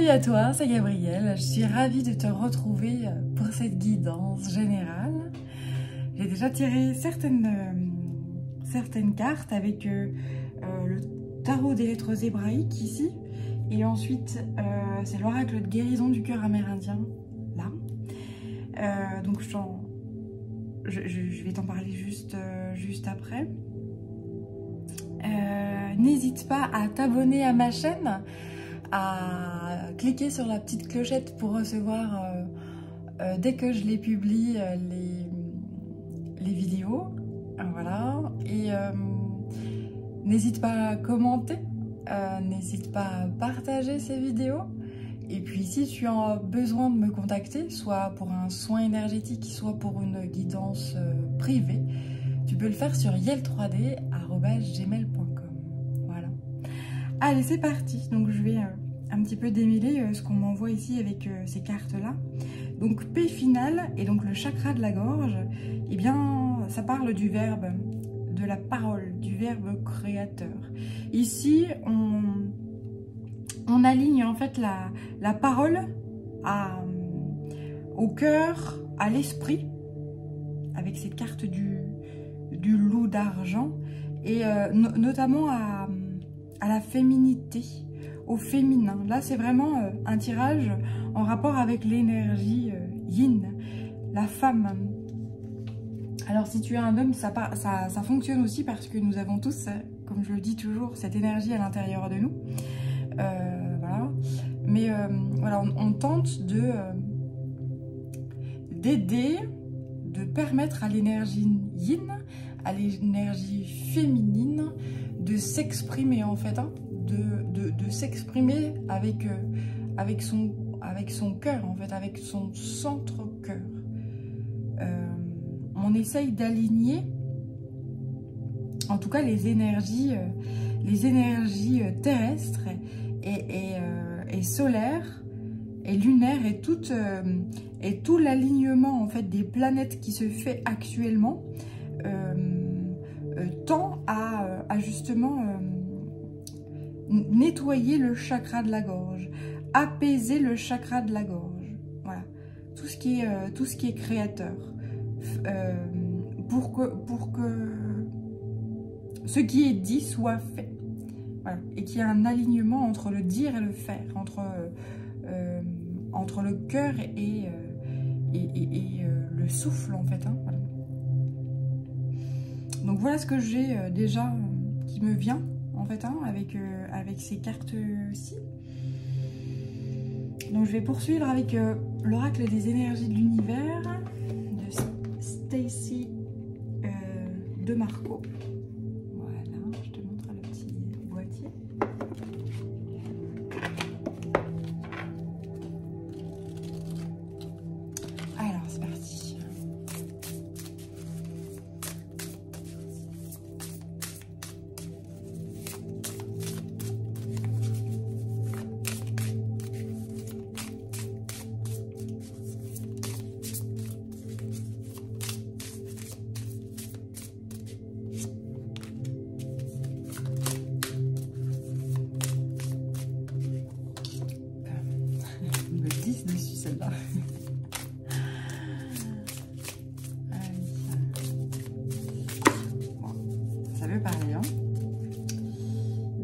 Salut à toi, c'est Gabrielle. Je suis ravie de te retrouver pour cette guidance générale. J'ai déjà tiré certaines cartes avec le tarot des lettres hébraïques ici. Et ensuite, c'est l'oracle de guérison du cœur amérindien, là. Donc je vais t'en parler juste après. N'hésite pas à t'abonner à ma chaîne, à cliquer sur la petite clochette pour recevoir dès que je les publie les vidéos. Voilà. Et n'hésite pas à commenter, n'hésite pas à partager ces vidéos. Et puis si tu as besoin de me contacter, soit pour un soin énergétique, soit pour une guidance privée, tu peux le faire sur yel3d@gmail.com. Voilà. Allez, c'est parti. Donc je vais un petit peu démêler ce qu'on m'envoie ici avec ces cartes-là. Donc P final et donc le chakra de la gorge, eh bien ça parle du verbe, de la parole, du verbe créateur. Ici, on aligne en fait la parole au cœur, à l'esprit, avec cette carte du loup d'argent, et notamment à la féminité, au féminin. Là, c'est vraiment un tirage en rapport avec l'énergie yin, la femme. Alors, si tu es un homme, ça fonctionne aussi parce que nous avons tous, comme je le dis toujours, cette énergie à l'intérieur de nous. Voilà. Mais voilà, on tente d'aider, de permettre à l'énergie yin, à l'énergie féminine, de s'exprimer en fait, hein, de s'exprimer avec son cœur en fait, avec son centre-cœur. On essaye d'aligner, en tout cas les énergies terrestres et solaires et lunaires et tout l'alignement en fait des planètes qui se fait actuellement tend à justement nettoyer le chakra de la gorge, apaiser le chakra de la gorge. Voilà, tout ce qui est créateur, pour que ce qui est dit soit fait. Voilà. Et qu'il y ait un alignement entre le dire et le faire, entre le cœur et le souffle en fait, hein, voilà. Donc voilà ce que j'ai déjà qui me vient en fait, hein, avec ces cartes-ci. Donc je vais poursuivre avec l'oracle des énergies de l'univers de Stacy de Marco. Voilà, je te montre le petit boîtier. Alors c'est parti. Dessus celle-là. Bon, ça veut parler, hein.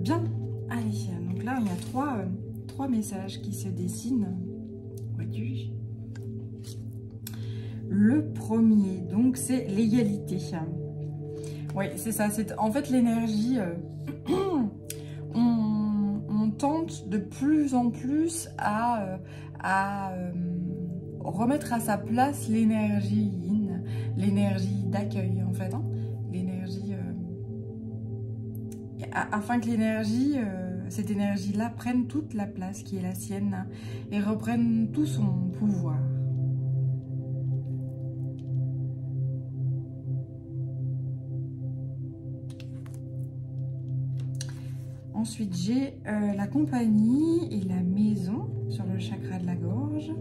Bien, allez, donc là il y a trois messages qui se dessinent. Vois-tu? Le premier, donc c'est l'égalité. Oui, c'est ça, c'est en fait l'énergie. On tente de plus en plus à remettre à sa place l'énergie yin, l'énergie d'accueil en fait, hein, l'énergie afin que cette énergie-là prenne toute la place qui est la sienne et reprenne tout son pouvoir. Ensuite, j'ai la compagnie et la maison sur le chakra de la gorge.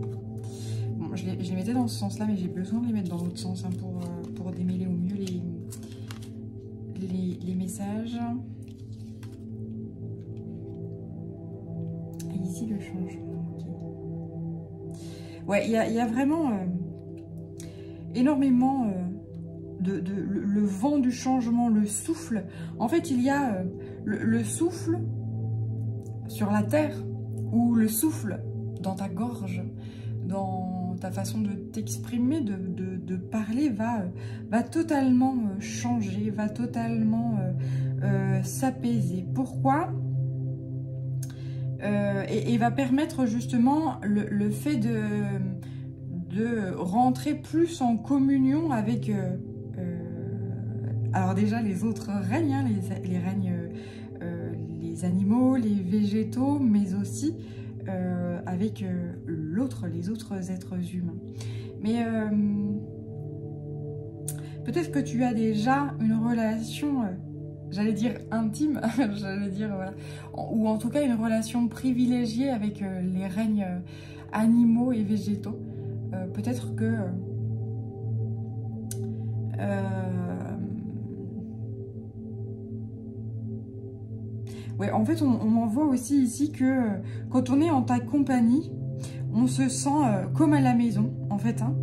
Bon, je les mettais dans ce sens-là, mais j'ai besoin de les mettre dans l'autre sens, hein, pour démêler au mieux les messages. Et ici, le changement. Ouais, il y a vraiment énormément le vent du changement, le souffle. En fait, il y a le souffle sur la terre ou le souffle dans ta gorge, dans ta façon de t'exprimer, de parler, va totalement changer, va totalement s'apaiser. Pourquoi ? Et va permettre justement le fait de rentrer plus en communion avec alors déjà les autres règnes, hein, les règnes, les animaux, les végétaux, mais aussi avec les autres êtres humains. Mais peut-être que tu as déjà une relation, j'allais dire intime, j'allais dire, voilà, ou en tout cas une relation privilégiée avec les règnes animaux et végétaux. Peut-être que ouais, en fait, on m'envoie aussi ici que quand on est en ta compagnie, on se sent comme à la maison, en fait. Hein.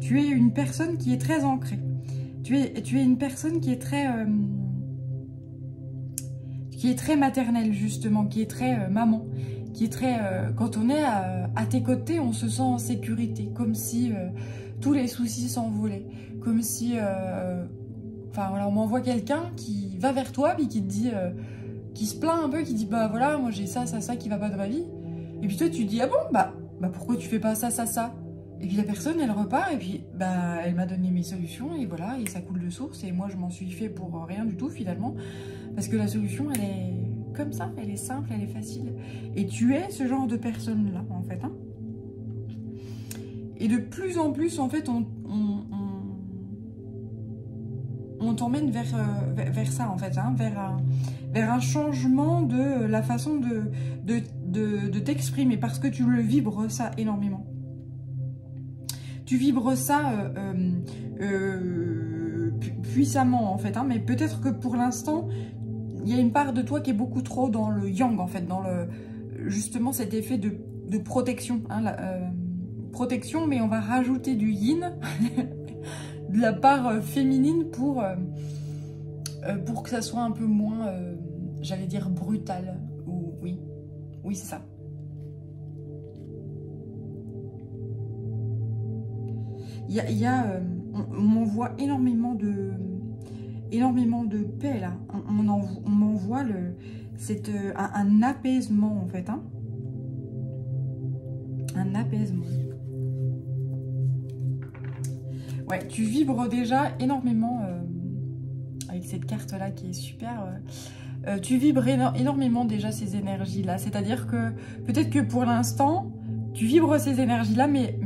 Tu es une personne qui est très ancrée. Tu es une personne qui est très maternelle, justement, qui est très maman, qui est très... quand on est à tes côtés, on se sent en sécurité, comme si tous les soucis s'envolaient, comme si... Enfin, voilà, on m'envoie quelqu'un qui va vers toi, puis qui te dit... qui se plaint un peu, qui dit bah voilà, moi j'ai ça qui va pas dans ma vie. Et puis toi tu te dis ah bon, bah pourquoi tu fais pas ça. Et puis la personne elle repart et puis bah elle m'a donné mes solutions et voilà, et ça coule de source et moi je m'en suis fait pour rien du tout finalement. Parce que la solution elle est comme ça, elle est simple, elle est facile. Et tu es ce genre de personne là en fait. Hein. Et de plus en plus en fait on t'emmène vers ça en fait, hein, vers un changement de la façon de t'exprimer, parce que tu le vibres ça énormément. Tu vibres ça puissamment en fait, hein, mais peut-être que pour l'instant, il y a une part de toi qui est beaucoup trop dans le yang en fait, dans justement cet effet de protection. Hein, protection, mais on va rajouter du yin. De la part féminine pour que ça soit un peu moins, j'allais dire, brutal. Ou, oui, c'est ça. On m'envoie énormément de paix là. On m'envoie un apaisement en fait. Hein. Un apaisement. Ouais, tu vibres déjà énormément avec cette carte-là qui est super. Tu vibres énormément déjà ces énergies-là. C'est-à-dire que peut-être que pour l'instant, tu vibres ces énergies-là, mais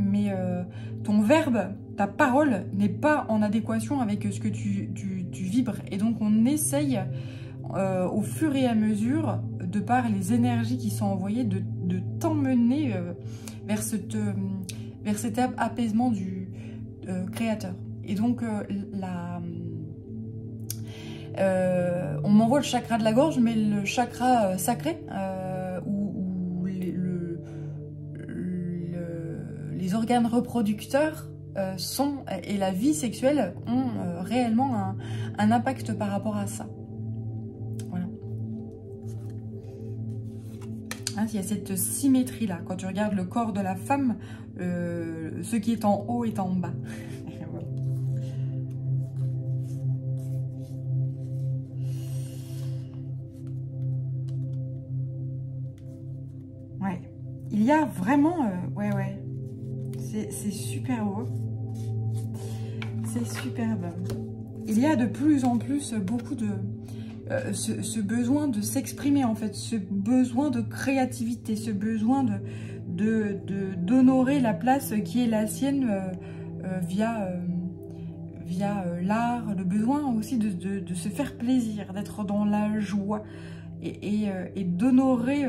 ton verbe, ta parole n'est pas en adéquation avec ce que tu vibres. Et donc, on essaye au fur et à mesure, de par les énergies qui sont envoyées, de t'emmener vers cet apaisement du créateur. Et donc on m'envoie le chakra de la gorge, mais le chakra sacré où les organes reproducteurs et la vie sexuelle ont réellement un impact par rapport à ça. Voilà. Hein, il y a cette symétrie là. Quand tu regardes le corps de la femme, ce qui est en haut est en bas. Ouais. Il y a vraiment... ouais. C'est super beau. C'est superbe. Il y a de plus en plus beaucoup de... ce besoin de s'exprimer en fait, ce besoin de créativité, ce besoin d'honorer la place qui est la sienne via l'art, le besoin aussi de se faire plaisir, d'être dans la joie et d'honorer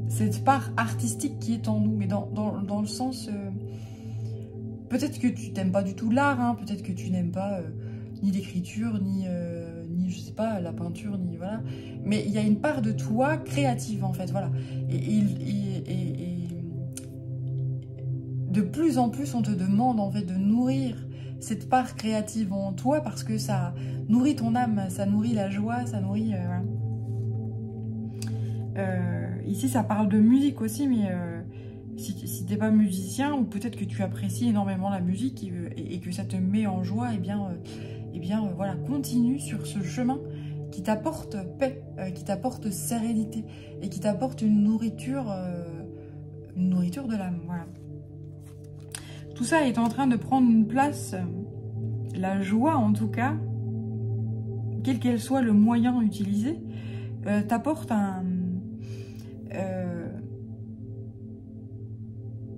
cette part artistique qui est en nous, mais dans le sens... peut-être que tu n'aimes pas du tout l'art, hein, peut-être que tu n'aimes pas ni l'écriture, ni je sais pas, la peinture, ni voilà. Mais il y a une part de toi créative, en fait, voilà. de plus en plus, on te demande en fait de nourrir cette part créative en toi parce que ça nourrit ton âme, ça nourrit la joie, ça nourrit... ici, ça parle de musique aussi, mais si t'es pas musicien, ou peut-être que tu apprécies énormément la musique et que ça te met en joie, eh bien voilà, continue sur ce chemin qui t'apporte paix, qui t'apporte sérénité et qui t'apporte une nourriture de l'âme. Voilà. Tout ça est en train de prendre une place, la joie en tout cas, quel qu'elle soit le moyen utilisé, t'apporte un...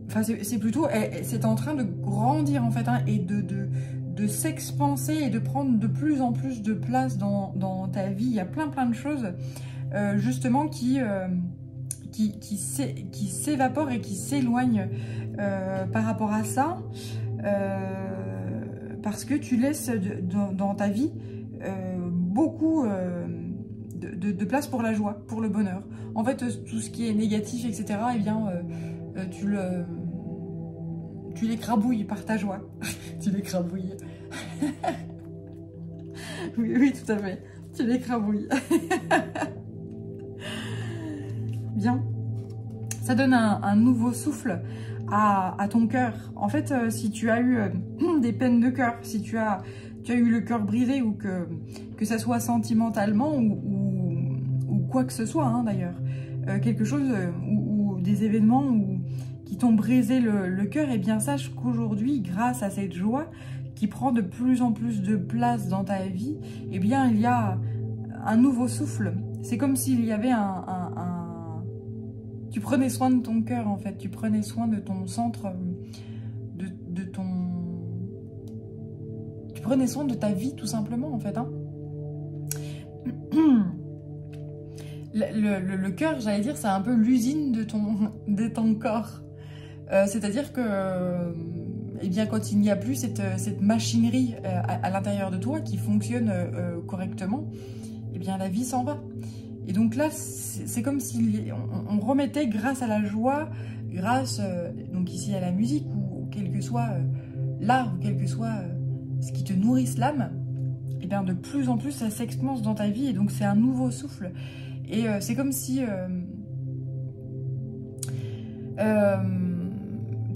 Enfin, c'est plutôt... C'est en train de grandir en fait, hein, et de s'expanser et de prendre de plus en plus de place dans ta vie. Il y a plein de choses justement qui s'évaporent et qui s'éloignent par rapport à ça, parce que tu laisses dans ta vie beaucoup de place pour la joie, pour le bonheur. En fait, tout ce qui est négatif, etc., eh bien, tu l'écrabouilles par ta joie. Tu l'écrabouilles. Oui, tout à fait. Tu l'écrabouilles. Bien. Ça donne un nouveau souffle à ton cœur. En fait, si tu as eu des peines de cœur, si tu as eu le cœur brisé, ou que ça soit sentimentalement ou quoi que ce soit, hein, d'ailleurs, quelque chose ou des événements qui t'ont brisé le cœur, eh bien sache qu'aujourd'hui, grâce à cette joie qui prend de plus en plus de place dans ta vie, eh bien il y a un nouveau souffle. C'est comme s'il y avait tu prenais soin de ton cœur, en fait. Tu prenais soin de ton centre, tu prenais soin de ta vie, tout simplement, en fait. Hein. Le cœur, j'allais dire, c'est un peu l'usine de ton corps. C'est-à-dire que, eh bien, quand il n'y a plus cette machinerie à l'intérieur de toi qui fonctionne correctement, eh bien, la vie s'en va. Et donc là, c'est comme si on remettait, grâce à la joie, grâce donc ici à la musique, ou quel que soit l'art, ou quel que soit ce qui te nourrisse l'âme, et bien de plus en plus ça s'expanse dans ta vie, et donc c'est un nouveau souffle. Et c'est comme si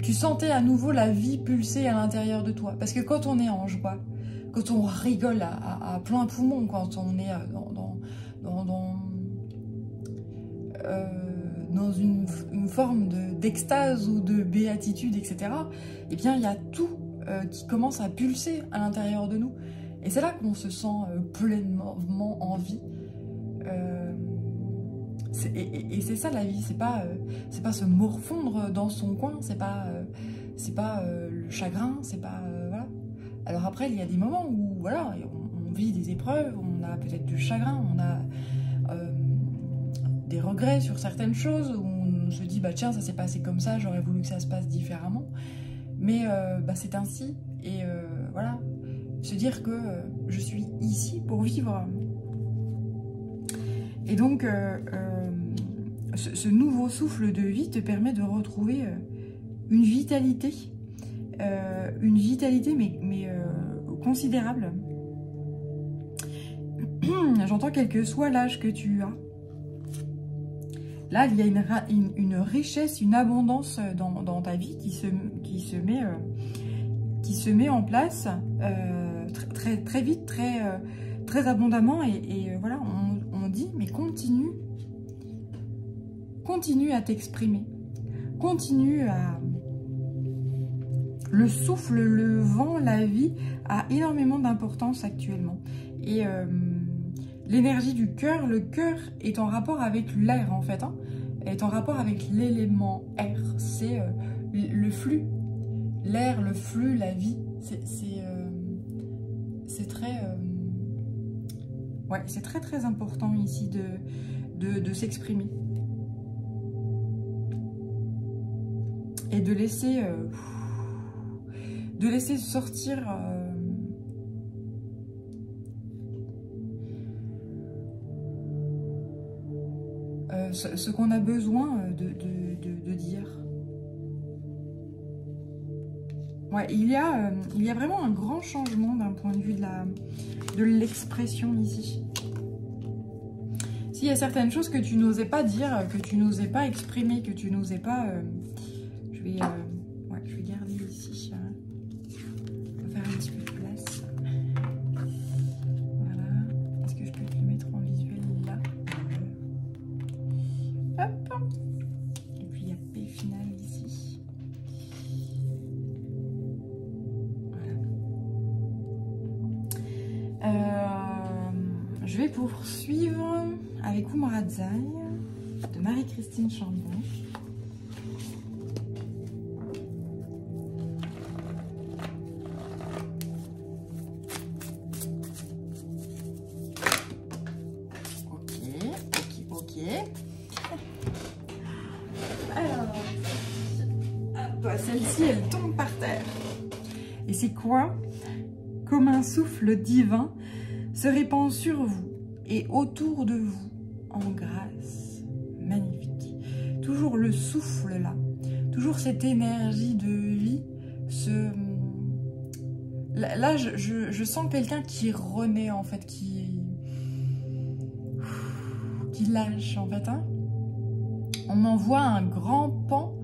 tu sentais à nouveau la vie pulser à l'intérieur de toi. Parce que quand on est en joie, quand on rigole à plein poumon, quand on est dans une forme d'extase ou de béatitude, etc., eh bien, il y a tout qui commence à pulser à l'intérieur de nous. Et c'est là qu'on se sent pleinement en vie. Et c'est ça la vie, c'est pas se morfondre dans son coin, c'est pas le chagrin, c'est pas... voilà. Alors après, il y a des moments où voilà, on vit des épreuves, on a peut-être du chagrin, on a des regrets sur certaines choses, où on se dit, bah tiens, ça s'est passé comme ça, j'aurais voulu que ça se passe différemment. Mais bah, c'est ainsi, et voilà, se dire que je suis ici pour vivre. Et donc, ce nouveau souffle de vie te permet de retrouver une vitalité mais considérable. J'entends quel que soit l'âge que tu as. Là, il y a une richesse, une abondance dans ta vie qui se met en place très vite, très abondamment. Et voilà, on dit, mais continue à t'exprimer. Continue à... Le souffle, le vent, la vie a énormément d'importance actuellement. Et l'énergie du cœur, le cœur est en rapport avec l'air en fait, hein, est en rapport avec l'élément air. C'est le flux, l'air, le flux, la vie. C'est très... ouais, c'est très important ici de s'exprimer. Et de laisser sortir ce qu'on a besoin de dire. Ouais, il y a vraiment un grand changement d'un point de vue de l'expression ici. S'il y a certaines choses que tu n'osais pas dire, que tu n'osais pas exprimer, que tu n'osais pas... je vais garder ici. On va faire un petit peu de place. Voilà. Est-ce que je peux te le mettre en visuel là? Hop. Et puis il y a P final ici. Voilà. Je vais poursuivre avec Umaratzai de Marie-Christine Chambon. Ok. Alors, celle-ci, elle tombe par terre. Et c'est quoi? Comme un souffle divin se répand sur vous et autour de vous en grâce. Magnifique. Toujours le souffle là. Toujours cette énergie de vie. Là, je sens quelqu'un qui renaît en fait, qui lâche en fait. Hein. On m'envoie un grand pan,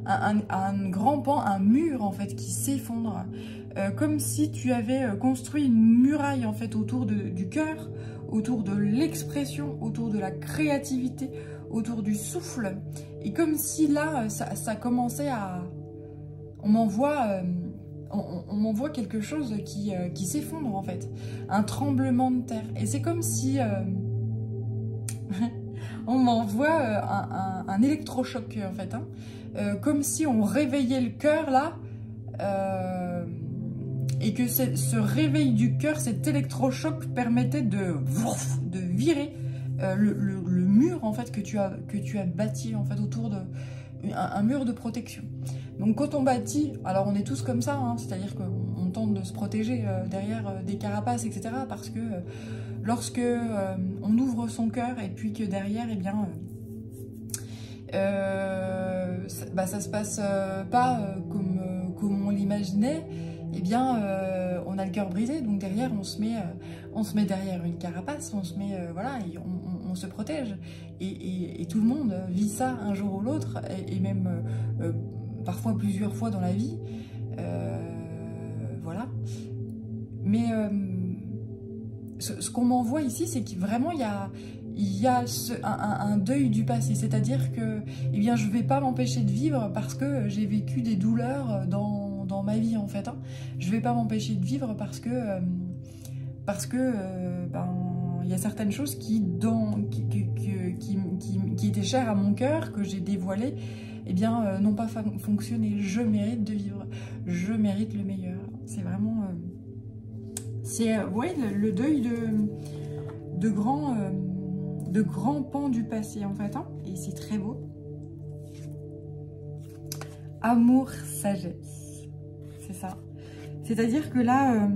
un mur en fait qui s'effondre. Comme si tu avais construit une muraille en fait autour du cœur, autour de l'expression, autour de la créativité, autour du souffle. Et comme si là, ça commençait à... On m'envoie quelque chose qui s'effondre en fait. Un tremblement de terre. Et c'est comme si... on m'envoie un électrochoc en fait. Hein. Comme si on réveillait le cœur là. Et que ce réveil du cœur, cet électrochoc permettait de virer le mur en fait que tu as bâti en fait autour de un mur de protection. Donc quand on bâtit, alors on est tous comme ça, hein, c'est-à-dire qu'on tente de se protéger derrière des carapaces, etc. Parce que lorsque on ouvre son cœur et puis que derrière, eh bien, ça se passe pas comme on l'imaginait. Eh bien, on a le cœur brisé, donc derrière, on se met derrière une carapace, on se met, voilà, et on se protège. Et tout le monde vit ça un jour ou l'autre, et même parfois plusieurs fois dans la vie. Voilà. Mais ce qu'on m'envoie ici, c'est que vraiment, il y a un deuil du passé. C'est-à-dire que, eh bien, je ne vais pas m'empêcher de vivre parce que j'ai vécu des douleurs dans ma vie en fait. Hein. Je vais pas m'empêcher de vivre parce que il y a certaines choses qui étaient chères à mon cœur, que j'ai dévoilées, eh bien n'ont pas fonctionné. Je mérite de vivre, je mérite le meilleur. C'est vraiment ouais, le deuil de grands pans du passé en fait. Hein. Et c'est très beau. Amour, sagesse. C'est ça. C'est-à-dire que là,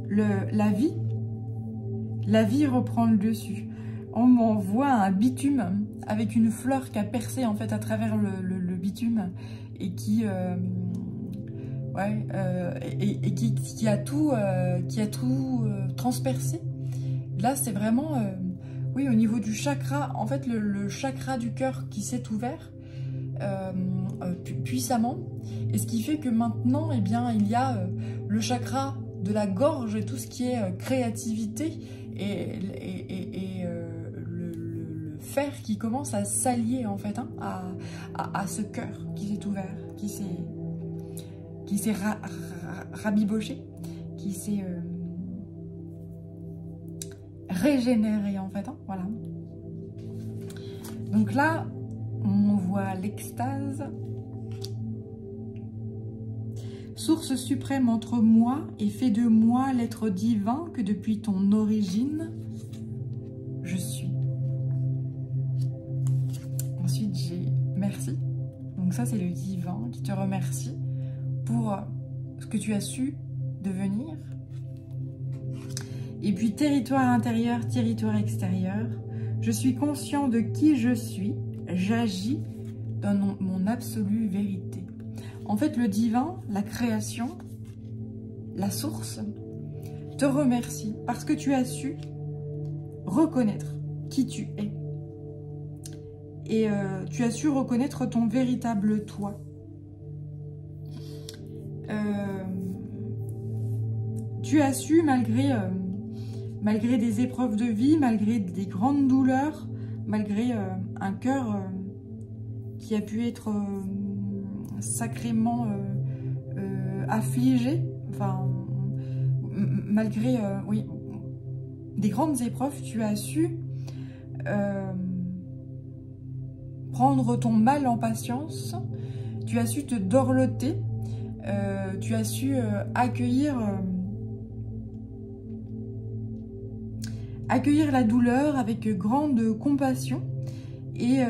la vie reprend le dessus. On m'envoie un bitume avec une fleur qui a percé en fait à travers le bitume et qui qui a tout transpercé. Là, c'est vraiment oui, au niveau du chakra, en fait le chakra du cœur qui s'est ouvert puissamment, et ce qui fait que maintenant, eh bien, il y a le chakra de la gorge et tout ce qui est créativité et le fer qui commence à s'allier en fait, hein, à ce cœur qui s'est ouvert, qui s'est rabiboché, qui s'est régénéré en fait, hein, voilà. Donc là, on voit l'extase. Source suprême entre moi et fais de moi l'être divin que depuis ton origine, je suis. Ensuite, j'ai merci. Donc ça, c'est le divin qui te remercie pour ce que tu as su devenir. Et puis, territoire intérieur, territoire extérieur. Je suis conscient de qui je suis. J'agis dans mon absolue vérité. En fait, le divin, la création, la source, te remercie parce que tu as su reconnaître qui tu es. Et tu as su reconnaître ton véritable toi. Tu as su, malgré des épreuves de vie, malgré des grandes douleurs, malgré un cœur qui a pu être sacrément affligé, enfin, malgré oui, des grandes épreuves, tu as su prendre ton mal en patience, tu as su te dorloter, tu as su accueillir la douleur avec grande compassion et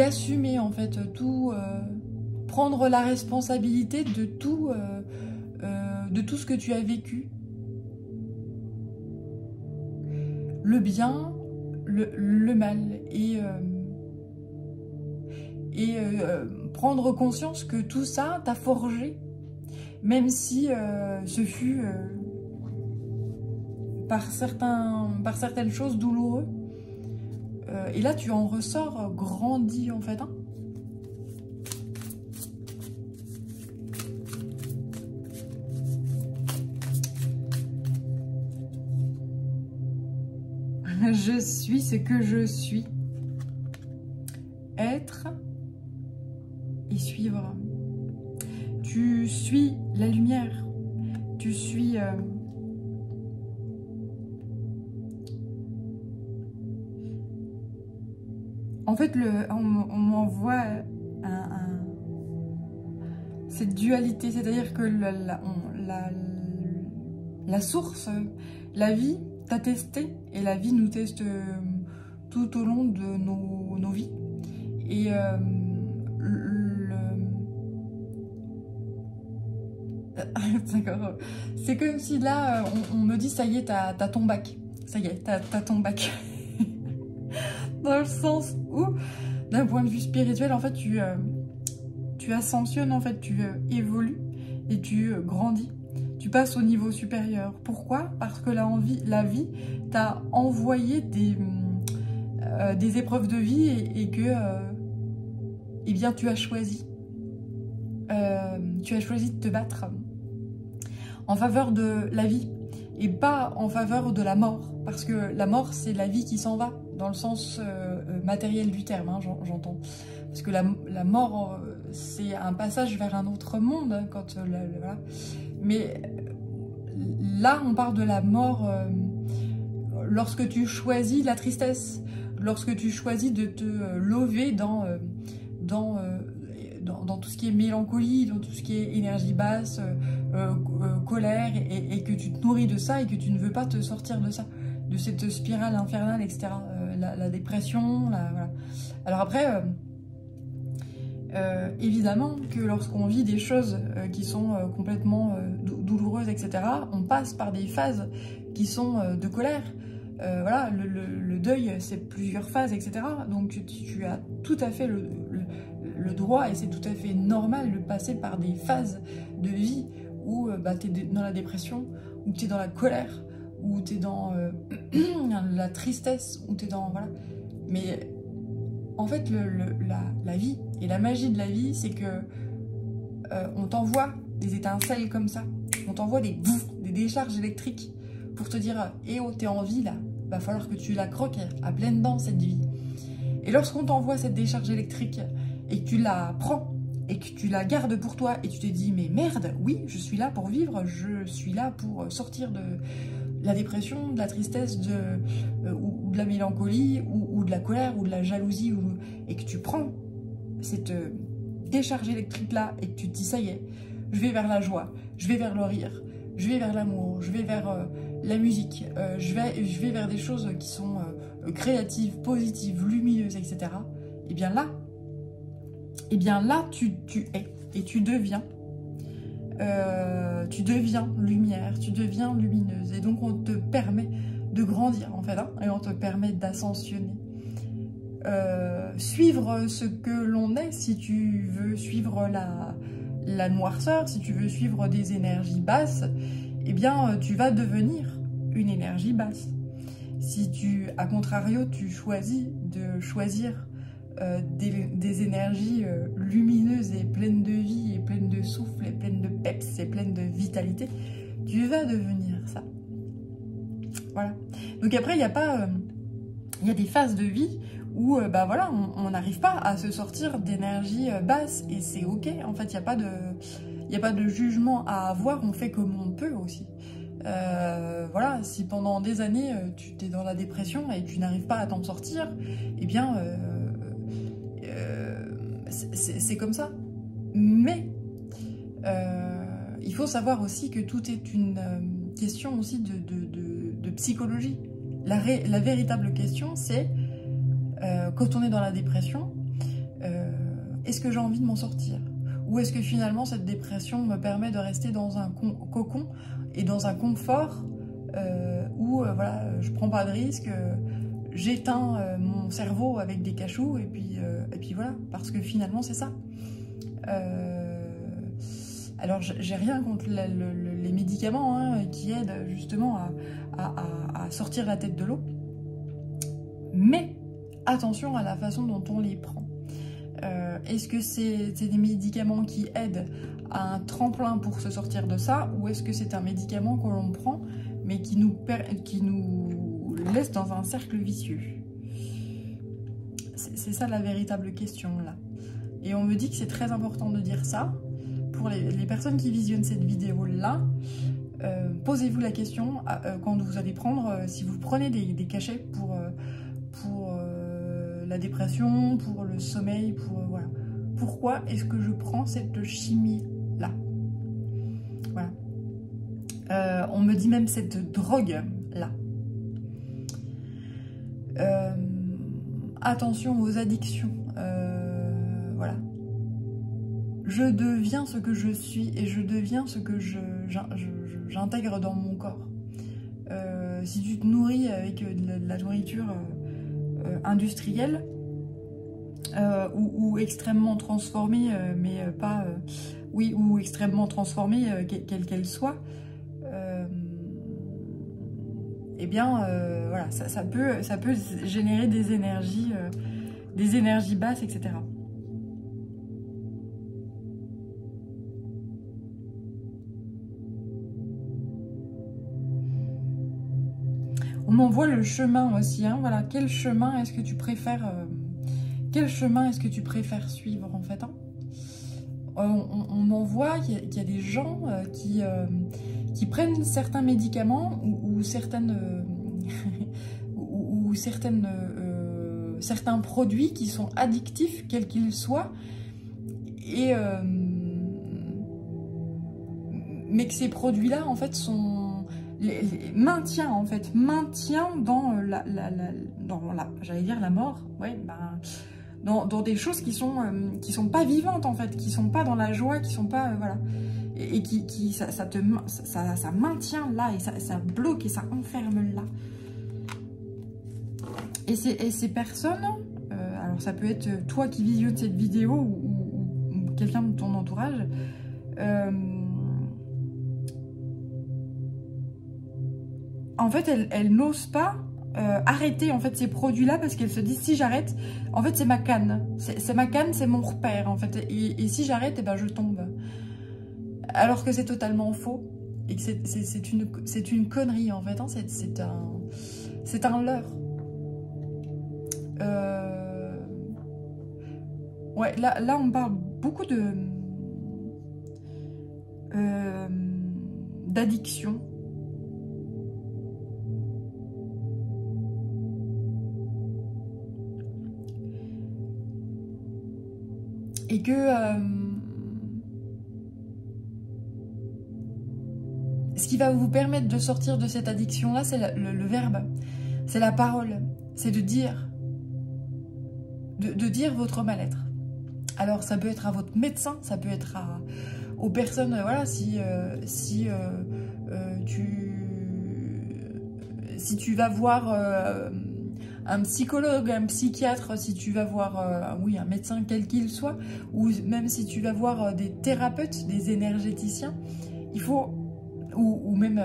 assumer en fait tout, prendre la responsabilité de tout ce que tu as vécu, le bien, le mal, et prendre conscience que tout ça t'a forgé, même si ce fut par certaines choses douloureux. Et là, tu en ressors grandi, en fait. Hein. Je suis ce que je suis. Être et suivre. Tu suis la lumière. Tu suis... En fait, on m'envoie cette dualité, c'est-à-dire que la source, la vie, t'a testé, et la vie nous teste tout au long de nos vies. Et d'accord. C'est comme si là, on me dit, ça y est, t'as ton bac. Ça y est, t'as ton bac. Dans le sens où, d'un point de vue spirituel, en fait, tu ascensionnes, en fait, tu évolues et tu grandis. Tu passes au niveau supérieur. Pourquoi? Parce que la vie t'a envoyé des épreuves de vie et que eh bien, tu as choisi. Tu as choisi de te battre en faveur de la vie et pas en faveur de la mort. Parce que la mort, c'est la vie qui s'en va, dans le sens matériel du terme, hein, j'entends. Parce que la mort, c'est un passage vers un autre monde, hein, quand voilà. Mais là, on parle de la mort lorsque tu choisis la tristesse, lorsque tu choisis de te lever dans tout ce qui est mélancolie, dans tout ce qui est énergie basse, colère, et que tu te nourris de ça et que tu ne veux pas te sortir de ça, de cette spirale infernale, etc. La dépression, voilà. Alors après... évidemment que lorsqu'on vit des choses qui sont complètement douloureuses, etc., on passe par des phases qui sont de colère. Voilà, le deuil, c'est plusieurs phases, etc. Donc tu as tout à fait le droit, et c'est tout à fait normal de passer par des phases de vie où tu es dans la dépression, où tu es dans la colère, où tu es dans la tristesse, où tu es dans... Voilà. Mais... En fait, la vie et la magie de la vie, c'est que on t'envoie des étincelles comme ça. On t'envoie des décharges électriques pour te dire « Eh oh, t'es en vie là, va falloir que tu la croques à pleines dents cette vie. » Et lorsqu'on t'envoie cette décharge électrique et que tu la prends et que tu la gardes pour toi et tu te dis « Mais merde, oui, je suis là pour vivre, je suis là pour sortir de... » la dépression, de la tristesse, ou de la mélancolie, ou de la colère, ou de la jalousie, et que tu prends cette décharge électrique-là, et que tu te dis, ça y est, je vais vers la joie, je vais vers le rire, je vais vers l'amour, je vais vers la musique, je vais vers des choses qui sont créatives, positives, lumineuses, etc. Et bien là, tu es, et tu deviens lumière, tu deviens lumineuse, et donc on te permet de grandir en fait, hein, et on te permet d'ascensionner. suivre ce que l'on est, si tu veux suivre la noirceur, si tu veux suivre des énergies basses, eh bien, tu vas devenir une énergie basse. Si tu, à contrario, tu choisis de choisir des énergies lumineuses et pleines de vie, et pleines de souffle, et pleines de peps, et pleines de vitalité, tu vas devenir ça. Voilà. Donc après, il y a pas... il y a des phases de vie où bah voilà, on n'arrive pas à se sortir d'énergie basse, et c'est ok. En fait, il n'y a pas de jugement à avoir, on fait comme on peut aussi. Voilà, si pendant des années tu es dans la dépression et tu n'arrives pas à t'en sortir, eh bien c'est comme ça. Mais il faut savoir aussi que tout est une question aussi de psychologie. La véritable question, c'est quand on est dans la dépression, est-ce que j'ai envie de m'en sortir? Ou est-ce que finalement cette dépression me permet de rester dans un cocon et dans un confort où voilà, je prends pas de risque, j'éteins mon cerveau avec des cachous et puis voilà, parce que finalement c'est ça. Alors j'ai rien contre les médicaments hein, qui aident justement à sortir la tête de l'eau, mais attention à la façon dont on les prend. Est-ce que c'est des médicaments qui aident à un tremplin pour se sortir de ça, ou est-ce que c'est un médicament que l'on prend mais qui nous laisse dans un cercle vicieux? C'est ça la véritable question là. Et on me dit que c'est très important de dire ça. Pour les personnes qui visionnent cette vidéo là, posez-vous la question quand vous allez prendre, si vous prenez des cachets pour la dépression, pour le sommeil, voilà. Pourquoi est-ce que je prends cette chimie-là? Voilà. On me dit même cette drogue-là. Attention aux addictions. Voilà. Je deviens ce que je suis et je deviens ce que j'intègre dans mon corps. Si tu te nourris avec de la nourriture industrielle ou extrêmement transformée, mais pas... oui, ou extrêmement transformée, quelle qu'elle soit, eh bien, voilà, ça peut générer des énergies basses, etc. On m'envoie le chemin aussi, hein, voilà. Quel chemin est-ce que tu préfères suivre en fait, hein? On m'envoie qu'il y a des gens qui prennent certains médicaments ou certaines certains produits qui sont addictifs, quels qu'ils soient, et mais que ces produits-là en fait sont maintient dans j'allais dire la mort, ouais, ben, dans des choses qui sont pas vivantes en fait, qui sont pas dans la joie, qui sont pas voilà, et ça maintient là, et ça bloque et ça enferme là. Et ces personnes, alors ça peut être toi qui visionnes cette vidéo ou quelqu'un de ton entourage, en fait, elles n'osent pas arrêter en fait ces produits-là parce qu'elles se disent si j'arrête, en fait c'est ma canne, c'est mon repère en fait, et si j'arrête, eh ben je tombe. Alors que c'est totalement faux et que c'est une connerie en fait, hein, c'est un leurre. Ouais, là on parle beaucoup d'addiction. Et que ce qui va vous permettre de sortir de cette addiction-là, c'est le verbe, c'est la parole, c'est de dire votre mal-être. Alors ça peut être à votre médecin, ça peut être aux personnes, voilà, si tu vas voir un psychologue, un psychiatre, si tu vas voir oui, un médecin quel qu'il soit, ou même si tu vas voir des thérapeutes, des énergéticiens, il faut, ou même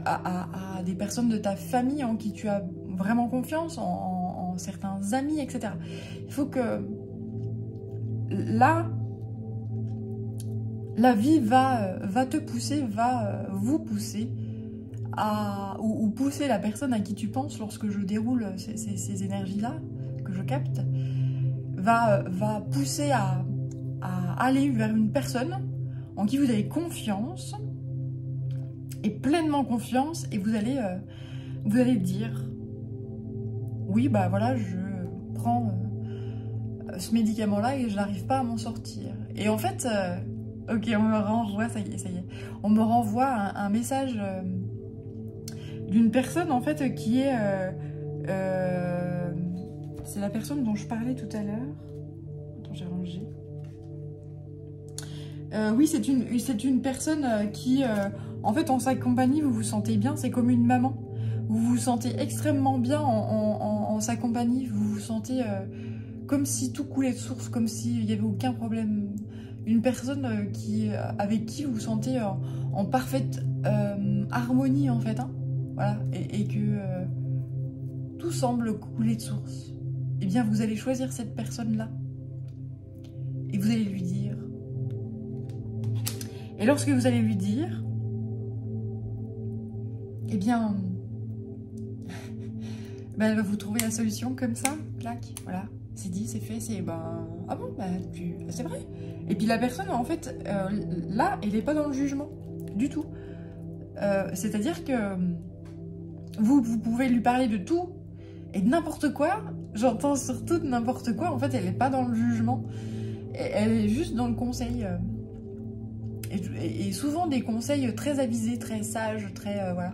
à des personnes de ta famille en qui tu as vraiment confiance, en certains amis, etc. Il faut que là, la vie va te pousser, va vous pousser ou pousser la personne à qui tu penses lorsque je déroule ces énergies-là, que je capte, va pousser à aller vers une personne en qui vous avez confiance, et pleinement confiance, et vous allez dire, oui, bah voilà, je prends ce médicament-là et je n'arrive pas à m'en sortir. Et en fait, ok, on me renvoie, ça y est, on me renvoie un message d'une personne, en fait, qui est... c'est la personne dont je parlais tout à l'heure. Attends, j'ai rangé. Oui, c'est une personne qui, en fait, en sa compagnie, vous vous sentez bien, c'est comme une maman. Vous vous sentez extrêmement bien en sa compagnie, vous vous sentez comme si tout coulait de source, comme s'il n'y avait aucun problème. Une personne avec qui vous vous sentez en parfaite harmonie, en fait, hein. Voilà, et que tout semble couler de source. Eh bien, vous allez choisir cette personne-là. Et vous allez lui dire. Et lorsque vous allez lui dire, eh bien, ben, elle va vous trouver la solution comme ça, clac, voilà. C'est dit, c'est fait, c'est ben... Ah bon, ben, c'est vrai. Et puis la personne, en fait, là, elle n'est pas dans le jugement, du tout. C'est-à-dire que vous pouvez lui parler de tout et de n'importe quoi. J'entends surtout de n'importe quoi. En fait, elle n'est pas dans le jugement. Elle est juste dans le conseil. Et souvent des conseils très avisés, très sages, très... voilà.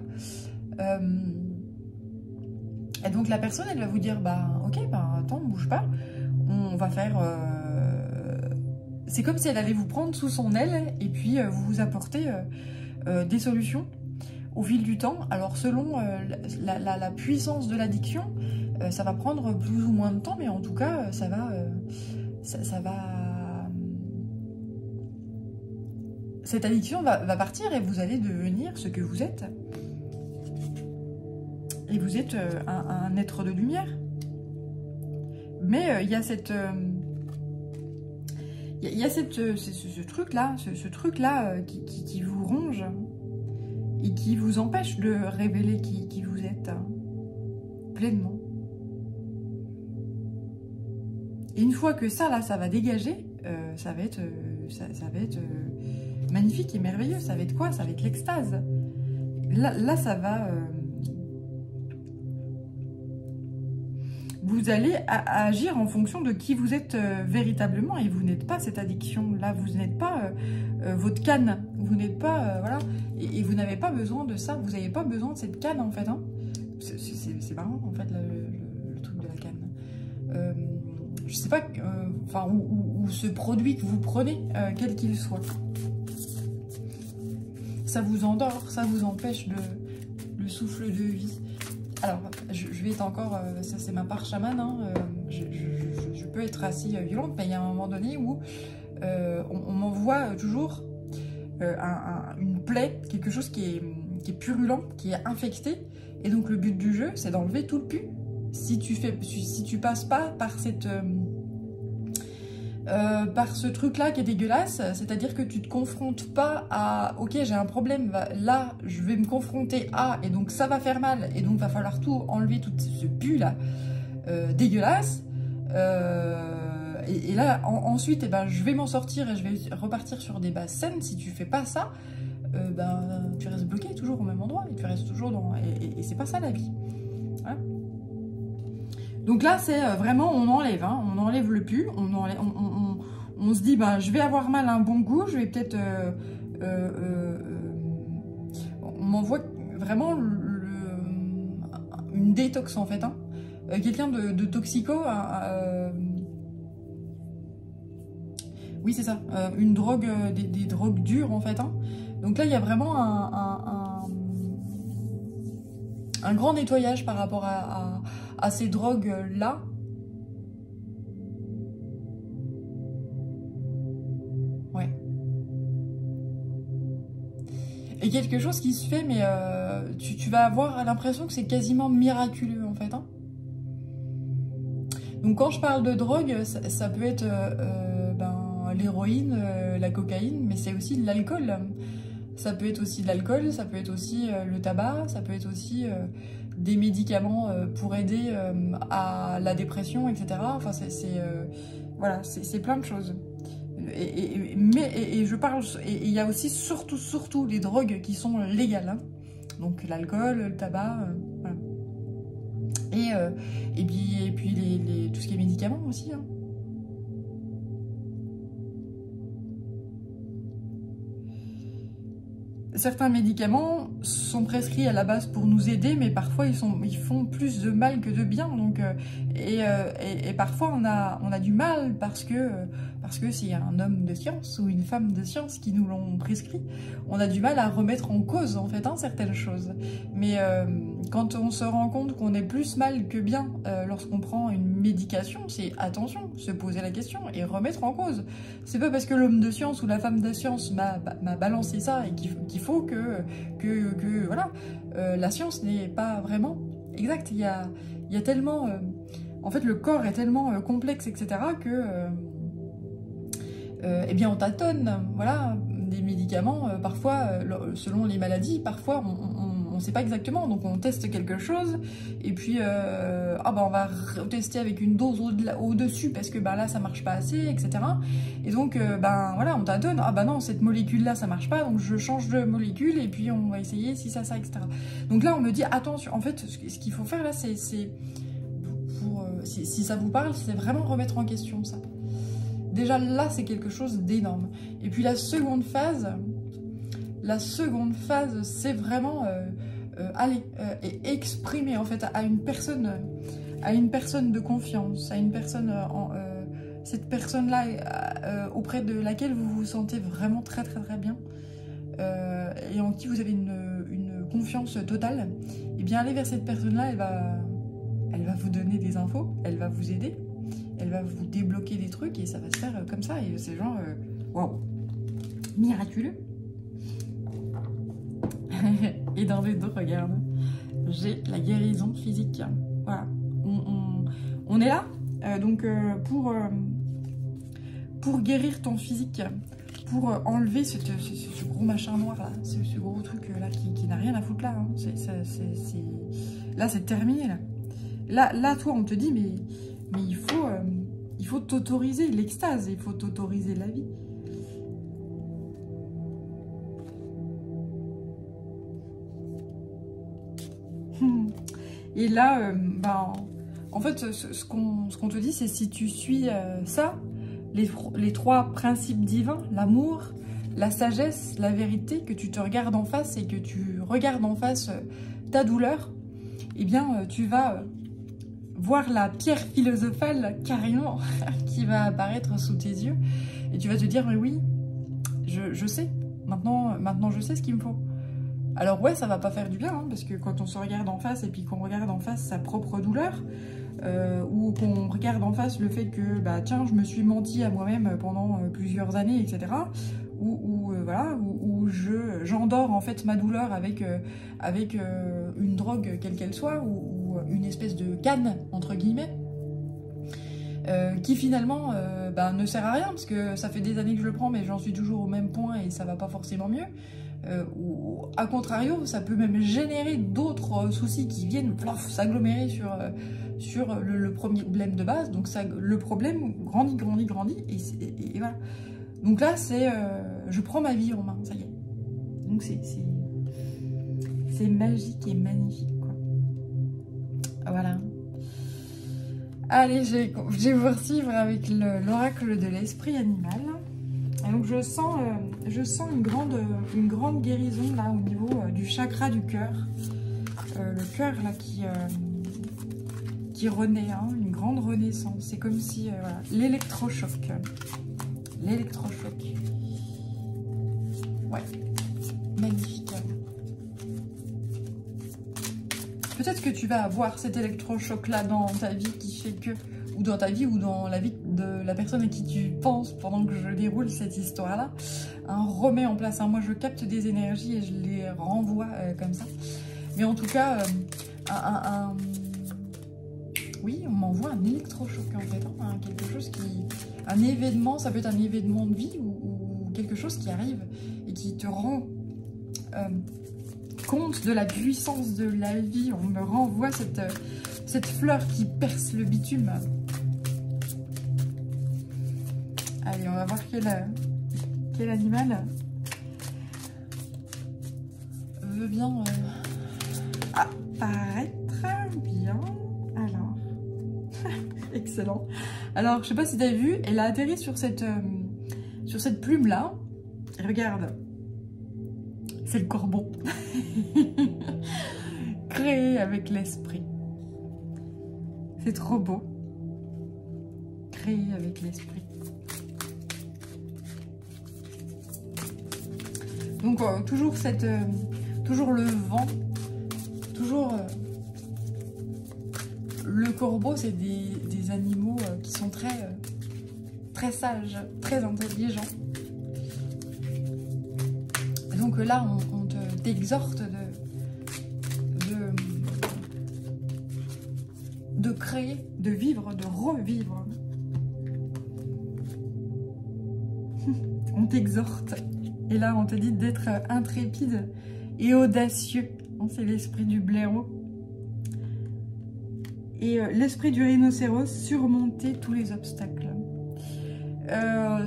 Et donc la personne, elle va vous dire, bah ok, bah attends, ne bouge pas. On va faire... C'est comme si elle allait vous prendre sous son aile et puis vous apporter des solutions au fil du temps. Alors selon la puissance de l'addiction, ça va prendre plus ou moins de temps, mais en tout cas, ça va... Cette addiction va partir et vous allez devenir ce que vous êtes. Et vous êtes un être de lumière. Mais il y a cette... Il y a ce truc-là, ce truc-là qui vous ronge et qui vous empêche de révéler qui vous êtes pleinement. Et une fois que ça, là, ça va dégager, ça va être magnifique et merveilleux. Ça va être quoi? Ça va être l'extase. Là, ça va... vous allez agir en fonction de qui vous êtes véritablement, et vous n'êtes pas cette addiction. Là, vous n'êtes pas votre canne. Vous n'êtes pas... voilà. Et vous n'avez pas besoin de ça. Vous n'avez pas besoin de cette canne, en fait. Hein. C'est marrant, en fait, le truc de la canne. Je sais pas... enfin, ou ce produit que vous prenez, quel qu'il soit. Ça vous endort, ça vous empêche le souffle de vie. Alors, je vais être encore... ça, c'est ma part chamane. Hein, je peux être assez violente, mais il y a un moment donné où on m'envoie toujours une plaie, quelque chose qui est purulent, qui est infecté. Et donc, le but du jeu, c'est d'enlever tout le pu. Si tu passes pas par par ce truc-là qui est dégueulasse, c'est-à-dire que tu te confrontes pas à « Ok, j'ai un problème, là, je vais me confronter à... » et donc ça va faire mal, et donc va falloir tout enlever, tout ce pu-là dégueulasse. Et là, ensuite, eh ben, je vais m'en sortir et je vais repartir sur des bases saines. Si tu fais pas ça, ben, tu restes bloqué toujours au même endroit, et tu restes toujours dans... Et c'est pas ça la vie. Voilà. Donc là, c'est vraiment, on enlève, hein, on enlève le pu, on se dit, bah, je vais avoir mal à un bon coup, je vais peut-être... on m'envoie vraiment une détox, en fait. Hein. Quelqu'un de toxico, oui, c'est ça, une drogue, des drogues dures, en fait. Hein. Donc là, il y a vraiment un grand nettoyage par rapport à ces drogues-là. Ouais. Et quelque chose qui se fait, mais tu vas avoir l'impression que c'est quasiment miraculeux, en fait. Hein. Donc quand je parle de drogue, ça peut être l'héroïne, la cocaïne, mais c'est aussi de l'alcool. Ça peut être aussi de l'alcool, ça peut être aussi le tabac, ça peut être aussi des médicaments pour aider à la dépression, etc. Enfin, voilà, c'est plein de choses. Et je parle, et il y a aussi surtout les drogues qui sont légales. Hein. Donc l'alcool, le tabac, voilà. Et puis tout ce qui est médicaments aussi. Hein. Certains médicaments sont prescrits à la base pour nous aider, mais parfois ils font plus de mal que de bien. Donc, et parfois on a du mal parce que c'est un homme de science ou une femme de science qui nous l'ont prescrit. On a du mal à remettre en cause en fait certaines choses. Mais quand on se rend compte qu'on est plus mal que bien lorsqu'on prend une médication, c'est attention, se poser la question et remettre en cause. C'est pas parce que l'homme de science ou la femme de science m'a balancé ça et qu'il faut que voilà, la science n'est pas vraiment exacte. Il y a tellement... en fait, le corps est tellement complexe, etc., que... eh bien, on tâtonne. Voilà, des médicaments, parfois, selon les maladies, parfois, on sait pas exactement. Donc, on teste quelque chose, et puis, on va tester avec une dose au-dessus, parce que là, ça marche pas assez, etc. Et donc, voilà, on tâtonne. Ah non, cette molécule-là, ça marche pas, donc je change de molécule, et puis on va essayer si ça, etc. Donc là, on me dit, attention, en fait, ce qu'il faut faire là, c'est si ça vous parle, c'est vraiment remettre en question ça. Déjà là, c'est quelque chose d'énorme. Et puis la seconde phase, c'est vraiment aller et exprimer en fait à une personne de confiance, à une personne, cette personne-là auprès de laquelle vous vous sentez vraiment très bien et en qui vous avez une confiance totale. Et bien aller vers cette personne-là, elle va vous donner des infos, elle va vous aider. Elle va vous débloquer des trucs et ça va se faire comme ça. Et c'est genre, waouh, miraculeux. Et dans les deux, regarde, j'ai la guérison physique. Voilà, on est là. Donc pour guérir ton physique, pour enlever ce gros machin noir là, ce gros truc là qui n'a rien à foutre là. Hein. Là, c'est terminé là. Là, toi, on te dit mais il faut t'autoriser l'extase, il faut t'autoriser la vie. Et là, en fait, ce qu'on te dit, c'est si tu suis ça, les trois principes divins, l'amour, la sagesse, la vérité, que tu te regardes en face et que tu regardes en face ta douleur, eh bien, tu vas... voir la pierre philosophale carrément qui va apparaître sous tes yeux et tu vas te dire mais oui, je sais, maintenant je sais ce qu'il me faut. Alors ouais, ça va pas faire du bien, hein, parce que quand on se regarde en face et puis qu'on regarde en face sa propre douleur, ou qu'on regarde en face le fait que tiens, je me suis menti à moi-même pendant plusieurs années, etc. Voilà, où j'endors en fait ma douleur avec une drogue quelle qu'elle soit, ou une espèce de canne entre guillemets, qui finalement ne sert à rien parce que ça fait des années que je le prends mais j'en suis toujours au même point et ça va pas forcément mieux. Ou à contrario, ça peut même générer d'autres soucis qui viennent s'agglomérer sur le premier problème de base. Donc le problème grandit et voilà. Donc là, c'est je prends ma vie en main, ça y est. Donc c'est magique et magnifique, quoi. Voilà. Allez, je vais vous poursuivre avec l'oracle de l'esprit animal. Et donc je sens une grande guérison là au niveau du chakra du cœur. Le cœur là qui renaît, hein, une grande renaissance. C'est comme si voilà, l'électrochoc. L'électrochoc. Ouais, magnifique. peut-être que tu vas avoir cet électrochoc-là dans ta vie qui fait que, ou dans ta vie, ou dans la vie de la personne à qui tu penses pendant que je déroule cette histoire-là, remet en place. Moi, je capte des énergies et je les renvoie comme ça. Mais en tout cas, oui, on m'envoie un électrochoc en fait, quelque chose qui... Un événement, ça peut être un événement de vie ou quelque chose qui arrive et qui te rend compte de la puissance de la vie. On me renvoie cette fleur qui perce le bitume. Allez, on va voir quel animal veut bien apparaître. Bien. Alors, excellent. Alors, je sais pas si tu as vu, elle a atterri sur cette plume-là. Regarde. C'est le corbeau. Créé avec l'esprit. C'est trop beau. Créé avec l'esprit. Donc, toujours le vent. Toujours... le corbeau, c'est des animaux qui sont très sages, très intelligents. Donc là, on t'exhorte de créer, de vivre, de revivre. On t'exhorte. Et là, on te dit d'être intrépide et audacieux. C'est l'esprit du blaireau. Et l'esprit du rhinocéros, surmonter tous les obstacles.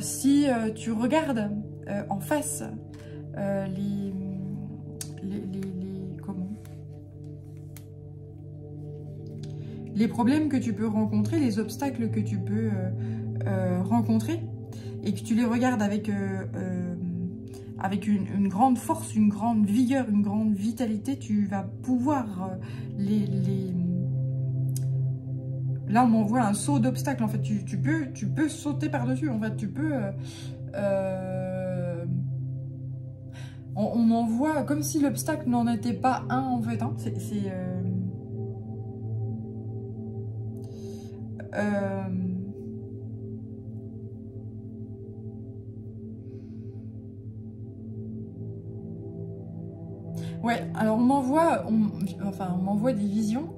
Si tu regardes en face les problèmes que tu peux rencontrer, les obstacles que tu peux rencontrer, et que tu les regardes avec une grande force, une grande vigueur, une grande vitalité, tu vas pouvoir Là, on m'envoie un saut d'obstacle. En fait, tu peux sauter par-dessus. En fait, tu peux... on m'envoie comme si l'obstacle n'en était pas un, en fait. Ouais, alors on m'envoie des visions.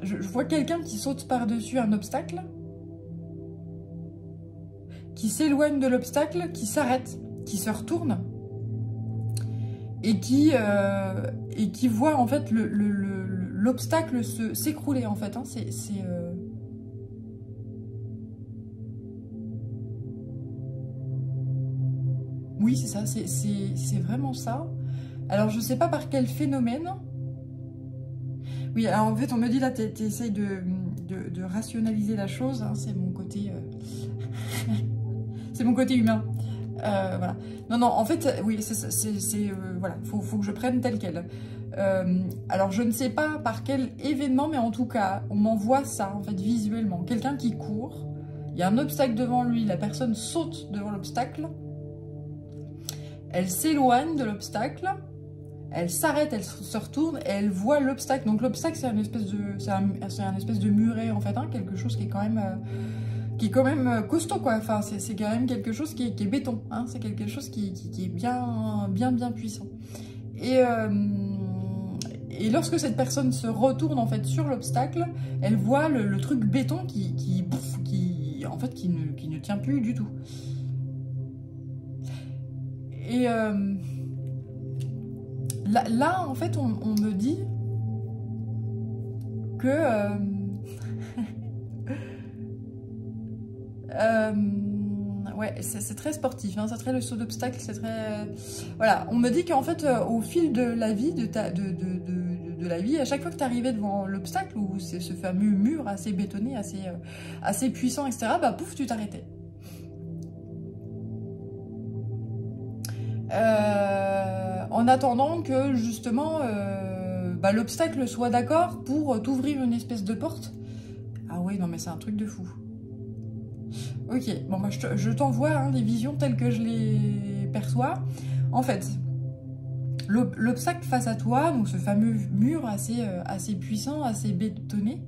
Je vois quelqu'un qui saute par-dessus un obstacle, qui s'éloigne de l'obstacle, qui s'arrête, qui se retourne, et qui voit en fait l'obstacle s'écrouler en fait. Oui, c'est ça, c'est vraiment ça. Alors, je sais pas par quel phénomène. Oui, alors en fait, on me dit là, tu essayes de rationaliser la chose. C'est mon côté... c'est mon côté humain. Voilà. Non, en fait, oui, voilà, faut que je prenne tel quel. Alors, je ne sais pas par quel événement, mais en tout cas, on m'envoie ça, en fait, visuellement. Quelqu'un qui court, il y a un obstacle devant lui, la personne saute devant l'obstacle, elle s'éloigne de l'obstacle, elle s'arrête, elle se retourne et elle voit l'obstacle. Donc l'obstacle, c'est un espèce de muret en fait, quelque chose qui est quand même costaud quoi. Enfin, c'est quand même quelque chose qui est béton. C'est quelque chose qui est bien puissant. Et lorsque cette personne se retourne en fait sur l'obstacle, elle voit le truc béton qui ne tient plus du tout. Et là, en fait, on me dit que ouais, c'est très sportif, c'est très le saut d'obstacle, c'est très... voilà, on me dit qu'en fait, au fil de la vie, de la vie, à chaque fois que tu arrivais devant l'obstacle, ou c'est ce fameux mur assez bétonné, assez puissant, etc., bah pouf, tu t'arrêtais. En attendant que justement l'obstacle soit d'accord pour t'ouvrir une espèce de porte. Ah oui, non mais c'est un truc de fou. Ok, bon bah je t'envoie les visions telles que je les perçois. En fait, l'obstacle face à toi, donc ce fameux mur assez puissant, assez bétonné,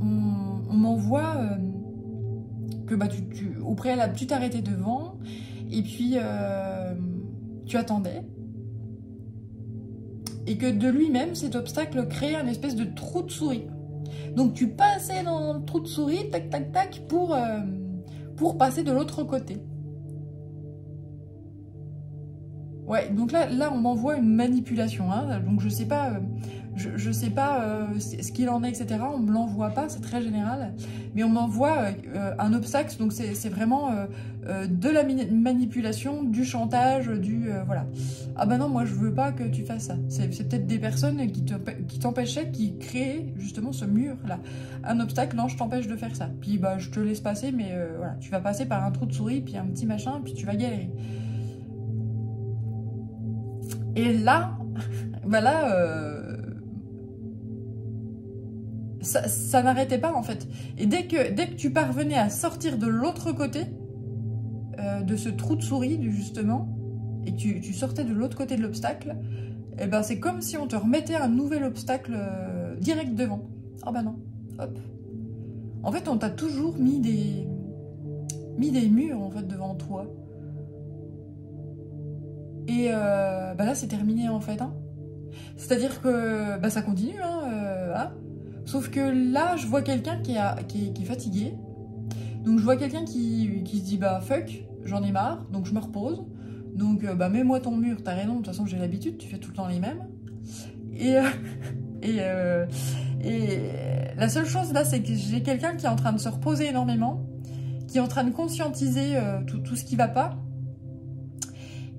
on m'envoie que bah, au préalable, tu t'arrêtais devant, et puis tu attendais, et que de lui-même, cet obstacle créait un espèce de trou de souris. Donc tu passais dans le trou de souris, tac, tac, tac, pour passer de l'autre côté. Ouais, donc là on m'envoie une manipulation, hein, donc je sais pas, je sais pas ce qu'il en est, etc. On me l'envoie pas, c'est très général, mais on m'envoie un obstacle, donc c'est vraiment de la manipulation, du chantage, voilà. Ah bah non, moi je veux pas que tu fasses ça. C'est peut-être des personnes qui t'empêchaient, qui créaient justement ce mur-là. Un obstacle, non, je t'empêche de faire ça. Puis bah je te laisse passer, mais voilà, tu vas passer par un trou de souris, puis un petit machin, puis tu vas galérer. Et là, bah là, ça n'arrêtait pas en fait. Et dès que tu parvenais à sortir de l'autre côté, de ce trou de souris justement, et que tu sortais de l'autre côté de l'obstacle, et ben c'est comme si on te remettait un nouvel obstacle direct devant. Ah bah non, hop. En fait, on t'a toujours mis des murs en fait devant toi. Et bah là, c'est terminé en fait. Hein. C'est-à-dire que bah, ça continue. Hein. Sauf que là, je vois quelqu'un qui est fatigué. Donc je vois quelqu'un qui se dit bah fuck, j'en ai marre, donc je me repose. Donc bah mets-moi ton mur, t'as raison, de toute façon j'ai l'habitude, tu fais tout le temps les mêmes. Et la seule chose là, c'est que j'ai quelqu'un qui est en train de se reposer énormément, qui est en train de conscientiser tout ce qui va pas.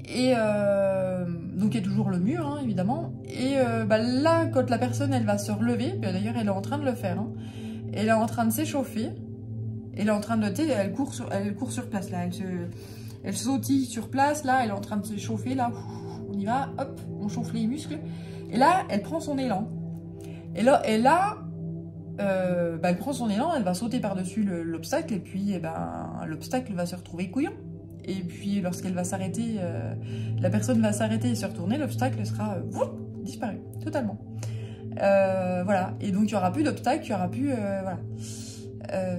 Et donc il y a toujours le mur, hein, évidemment. Et bah, là, quand la personne elle va se relever, bah, d'ailleurs elle est en train de le faire, hein, elle est en train de s'échauffer, elle est en train de noter, elle court sur place là, elle sautille sur place là, elle est en train de s'échauffer là, on y va, hop, on chauffe les muscles. Et là, elle prend son élan. Et là bah, elle prend son élan, elle va sauter par-dessus l'obstacle, et puis eh ben, l'obstacle va se retrouver couillon. Et puis lorsqu'elle va s'arrêter, la personne va s'arrêter et se retourner, l'obstacle sera disparu, totalement. Voilà, et donc il n'y aura plus d'obstacle, il n'y aura plus... voilà.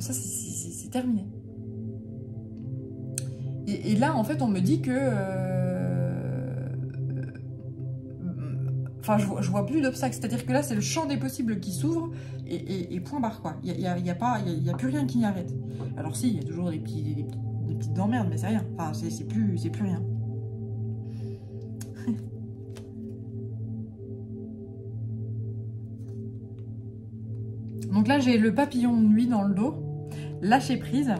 Ça, c'est terminé. Et là, en fait, on me dit que... Enfin, je vois plus d'obstacles, c'est-à-dire que là, c'est le champ des possibles qui s'ouvre, et point barre, quoi. Il n'y a plus rien qui n'y arrête. Alors si, il y a toujours des petites emmerdes, mais c'est rien. Enfin, c'est plus rien. Donc là, j'ai le papillon de nuit dans le dos. Lâcher prise.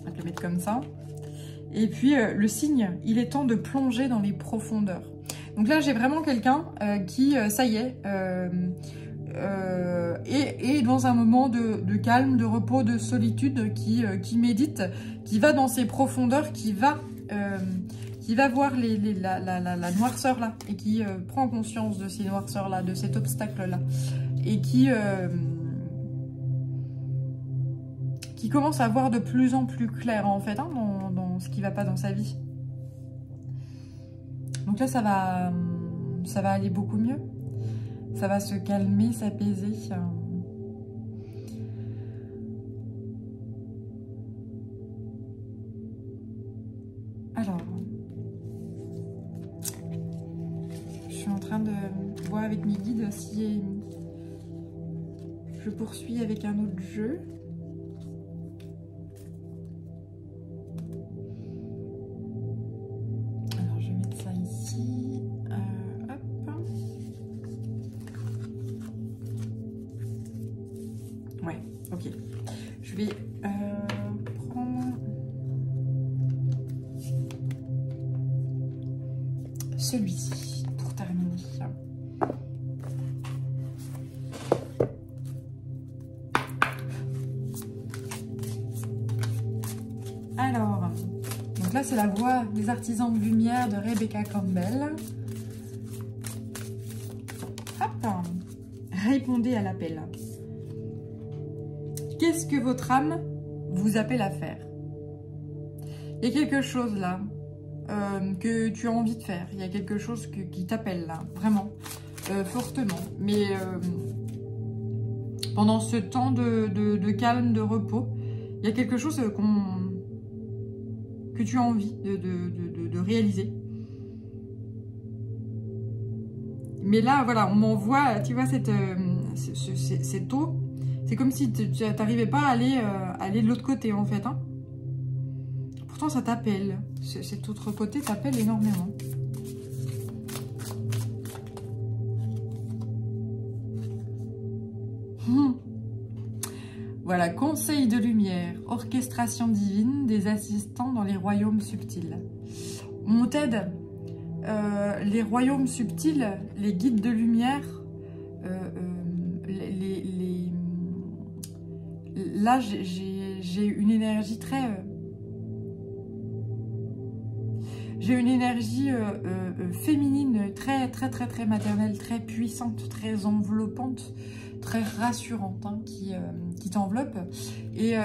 On va te le mettre comme ça. Et puis, le signe, il est temps de plonger dans les profondeurs. Donc là, j'ai vraiment quelqu'un qui, ça y est, est dans un moment de calme, de repos, de solitude, qui médite, qui va dans ses profondeurs, qui va voir la noirceur là, et qui prend conscience de ces noirceurs là, de cet obstacle là, et qui commence à voir de plus en plus clair en fait, hein, dans ce qui va pas dans sa vie. Donc là, ça va aller beaucoup mieux. Ça va se calmer, s'apaiser. Alors, je suis en train de voir avec mes guides si je poursuis avec un autre jeu. Alors, je vais mettre ça ici. Hop. Ouais, ok. Je vais prendre celui-ci pour terminer. Alors, donc là c'est la voix des artisans de lumière de Rebecca Campbell. Hop, répondez à l'appel. Qu'est-ce que votre âme vous appelle à faire? Il y a quelque chose là que tu as envie de faire. Il y a quelque chose qui t'appelle là, vraiment, fortement. Mais pendant ce temps de calme, de repos, il y a quelque chose que tu as envie de réaliser. Mais là, voilà, on m'envoie, tu vois, cette eau. C'est comme si tu n'arrivais pas à aller de l'autre côté, en fait. Hein. Pourtant, ça t'appelle. Cet autre côté t'appelle énormément. Voilà, conseil de lumière, orchestration divine des assistants dans les royaumes subtils. On t'aide. Les royaumes subtils, les guides de lumière, là j'ai une énergie très... j'ai une énergie féminine très maternelle, très puissante, très enveloppante, très rassurante, hein, qui t'enveloppe. Et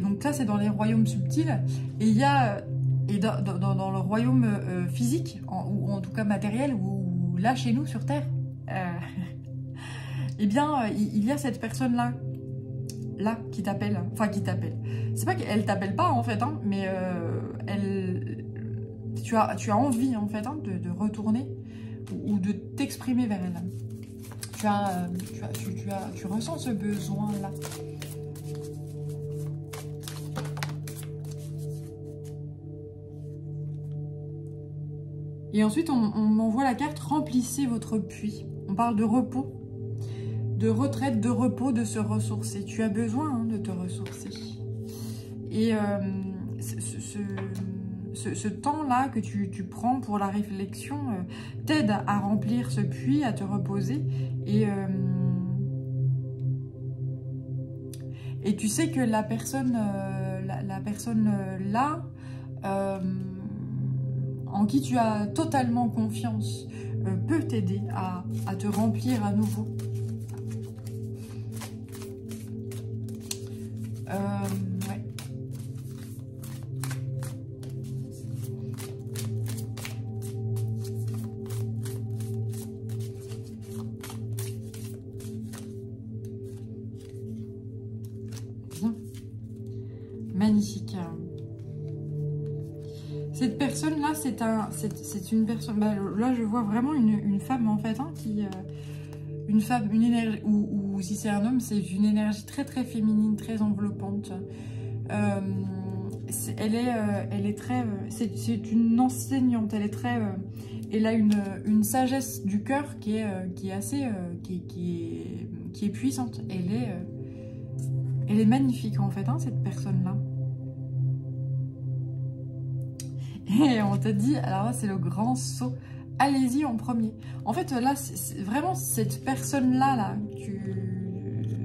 donc ça, c'est dans les royaumes subtils. Et il y a... Et dans le royaume physique, ou en tout cas matériel, ou là, chez nous, sur Terre, eh bien, il y a cette personne-là, qui t'appelle. Enfin, qui t'appelle. C'est pas qu'elle t'appelle pas, en fait, hein, mais tu as envie, en fait, hein, de retourner ou de t'exprimer vers elle. Tu ressens ce besoin-là. Et ensuite, on m'envoie la carte « Remplissez votre puits ». On parle de repos, de retraite, de repos, de se ressourcer. Tu as besoin, hein, de te ressourcer. Et ce temps-là que tu prends pour la réflexion t'aide à remplir ce puits, à te reposer. Et tu sais que la personne là... en qui tu as totalement confiance, peut t'aider à te remplir à nouveau. Ouais. Bien. Magnifique. Cette personne-là, c'est une personne... Bah, là, je vois vraiment une femme, en fait, hein, une femme, une énergie... Ou si c'est un homme, c'est une énergie très féminine, très enveloppante. Elle est très... c'est une enseignante, elle est très... elle a une sagesse du cœur qui est assez... qui est puissante. Elle est magnifique, en fait, hein, cette personne-là. Et on te dit, alors là, c'est le grand saut. Allez-y en premier. En fait, là, c'est vraiment cette personne-là,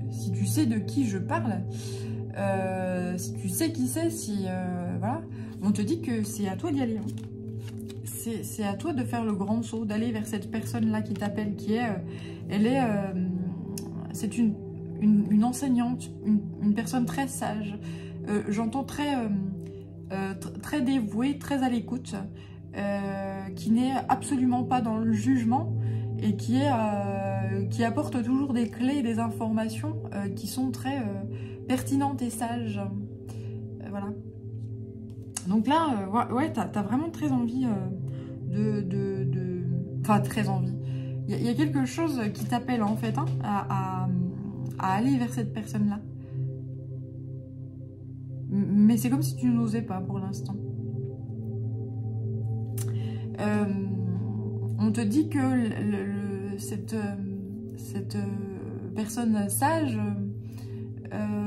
si tu sais de qui je parle, si tu sais qui c'est, voilà, on te dit que c'est à toi d'y aller. Hein. C'est à toi de faire le grand saut, d'aller vers cette personne-là qui t'appelle, c'est une enseignante, une personne très sage. J'entends très dévouée, très à l'écoute, qui n'est absolument pas dans le jugement et qui apporte toujours des clés, des informations qui sont très pertinentes et sages. Voilà. Donc là, ouais, t'as vraiment très envie Enfin, très envie. Il y a quelque chose qui t'appelle, en fait, hein, à aller vers cette personne-là. Mais c'est comme si tu n'osais pas pour l'instant. On te dit que cette personne sage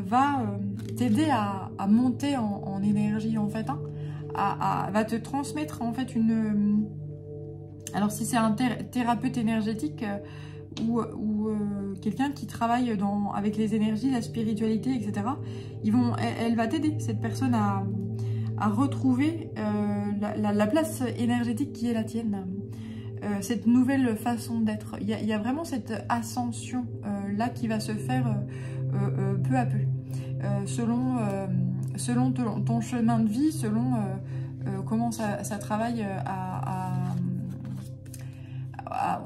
va t'aider à monter en énergie, en fait. Hein, va te transmettre, en fait, alors, si c'est un thérapeute énergétique ou quelqu'un qui travaille avec les énergies, la spiritualité, etc., elle va t'aider, cette personne, à retrouver la place énergétique qui est la tienne. Cette nouvelle façon d'être. Il y a vraiment cette ascension là qui va se faire peu à peu. Selon ton chemin de vie, selon comment ça travaille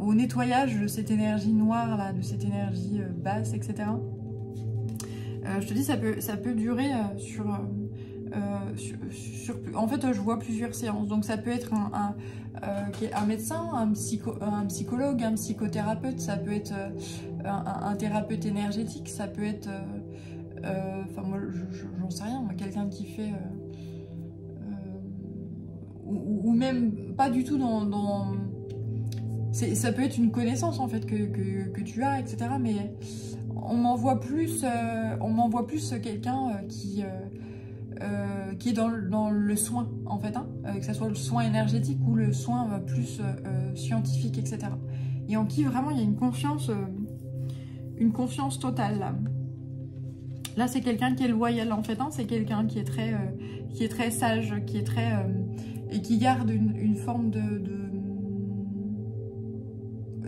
au nettoyage de cette énergie noire, là, de cette énergie basse, etc. Je te dis, ça peut durer en fait, je vois plusieurs séances. Donc, ça peut être un médecin, un psychologue, un psychothérapeute, ça peut être un thérapeute énergétique, ça peut être... Enfin, moi, j'en sais rien, quelqu'un qui fait... ou même pas du tout dans ça peut être une connaissance, en fait, que tu as, etc. Mais on m'envoie plus quelqu'un qui est dans le soin, en fait, hein, que ce soit le soin énergétique ou le soin plus scientifique, etc. Et en qui vraiment il y a une confiance totale. Là, c'est quelqu'un qui est loyal, en fait, hein, c'est quelqu'un qui est très sage, qui est très et qui garde une forme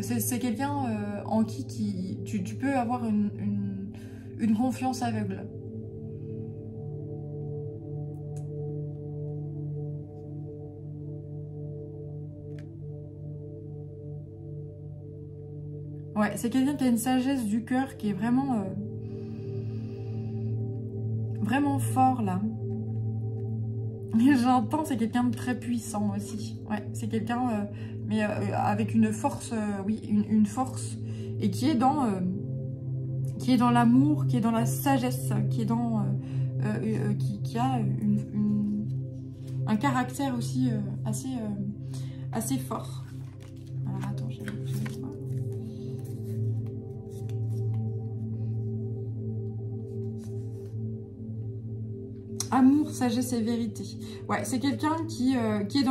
c'est quelqu'un en qui tu peux avoir une confiance aveugle. Ouais, c'est quelqu'un qui a une sagesse du cœur qui est vraiment vraiment fort, là. J'entends, c'est quelqu'un de très puissant aussi. Ouais, c'est quelqu'un, mais avec une force, oui, une force, et qui est dans l'amour, qui est dans la sagesse, qui est dans, qui a un caractère aussi assez fort. Alors attends, j'ai ça. Amour, sagesse et vérité. Ouais, c'est quelqu'un qui est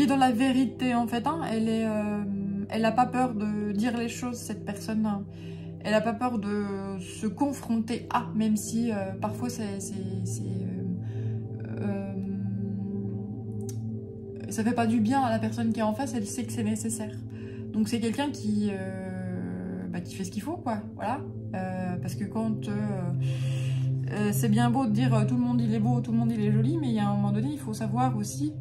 dans la vérité, en fait. Hein. Elle n'a pas peur de dire les choses, cette personne. Hein. Elle n'a pas peur de se confronter à, même si parfois ça fait pas du bien à la personne qui est en face. Elle sait que c'est nécessaire. Donc c'est quelqu'un qui fait ce qu'il faut, quoi. Voilà. Parce que quand c'est bien beau de dire tout le monde il est beau, tout le monde il est joli, mais il y a un moment donné, il faut savoir aussi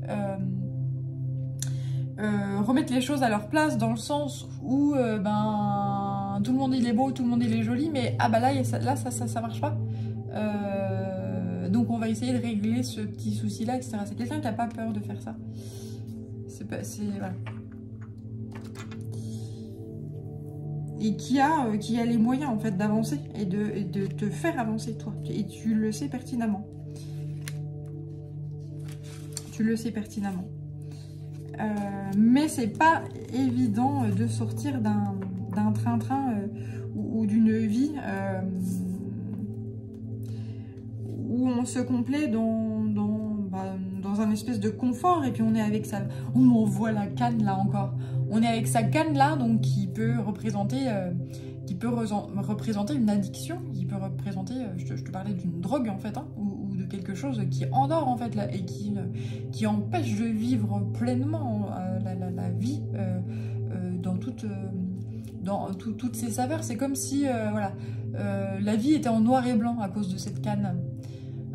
remettre les choses à leur place, dans le sens où tout le monde il est beau, tout le monde il est joli, mais ah bah là ça marche pas. Donc on va essayer de régler ce petit souci là, etc. C'est quelqu'un qui n'a pas peur de faire ça. Voilà. Et qui a les moyens, en fait, d'avancer et de te faire avancer, toi. Et tu le sais pertinemment. Tu le sais pertinemment. Mais c'est pas évident de sortir d'un train-train ou d'une vie où on se complaît dans un espèce de confort, et puis on est avec ça. Oh, on voit la canne là encore. On est avec sa canne là, donc qui peut représenter une addiction, qui peut représenter, je te parlais d'une drogue en fait, hein, ou de quelque chose qui endort en fait là, et qui empêche de vivre pleinement la vie dans toutes ses saveurs. C'est comme si voilà, la vie était en noir et blanc à cause de cette canne.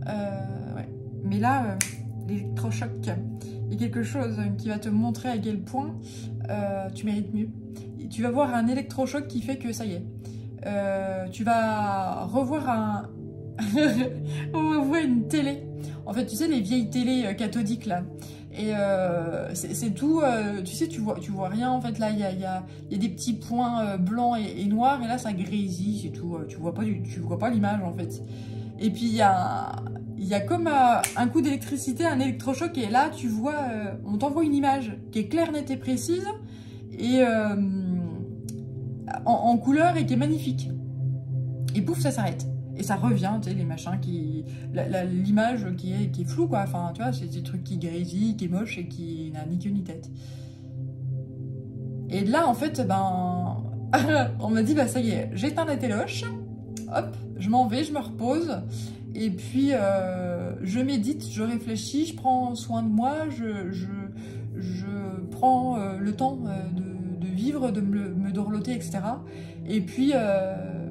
Ouais. Mais là, l'électrochoc, il y a quelque chose qui va te montrer à quel point tu mérites mieux. Et tu vas voir un électrochoc qui fait que ça y est. Tu vas revoir on voit une télé. En fait, tu sais, les vieilles télés cathodiques là. Et c'est tout, tu sais, tu vois rien en fait. Là, il y a des petits points blancs et noirs, et là, ça grésille, c'est tout. Tu vois pas l'image en fait. Et puis, il y a comme un coup d'électricité, un électrochoc, et là, tu vois, on t'envoie une image qui est claire, nette et précise, et en couleur, et qui est magnifique. Et pouf, ça s'arrête. Et ça revient, tu sais, les machins l'image qui est floue, quoi. Enfin, tu vois, c'est des trucs qui grésillent, qui est moche, et qui n'a ni queue ni tête. Et là, en fait, on m'a dit, ça y est, j'éteins la téloche, hop, je m'en vais, je me repose, et puis je médite, je réfléchis, je prends soin de moi, je prends le temps de vivre, de me dorloter, etc. Et puis,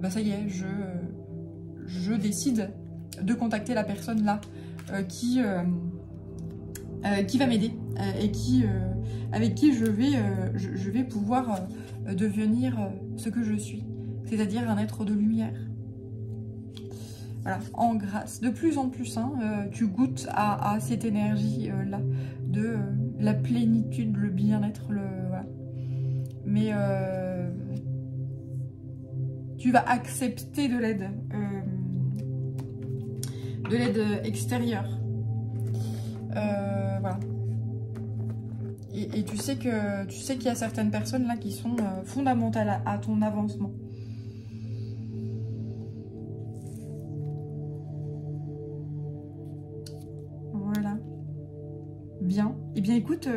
ça y est, je décide de contacter la personne là qui va m'aider et avec qui je vais pouvoir devenir ce que je suis, c'est-à-dire un être de lumière. Voilà, en grâce. De plus en plus, hein, tu goûtes à cette énergie-là, de la plénitude, le bien-être, voilà. Mais tu vas accepter de l'aide extérieure. Voilà. Et tu sais qu'il y a certaines personnes là qui sont fondamentales à ton avancement. Voilà. Bien. Eh bien, écoute,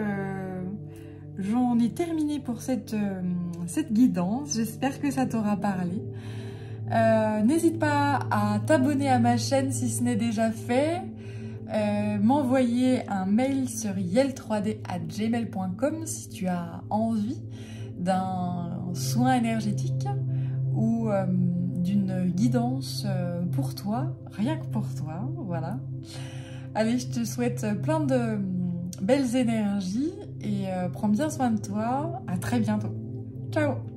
j'en ai terminé pour cette guidance. J'espère que ça t'aura parlé. N'hésite pas à t'abonner à ma chaîne si ce n'est déjà fait. M'envoyer un mail sur yel3d@gmail.com si tu as envie d'un soin énergétique ou d'une guidance pour toi, rien que pour toi, voilà. Allez, je te souhaite plein de belles énergies et prends bien soin de toi. À très bientôt. Ciao!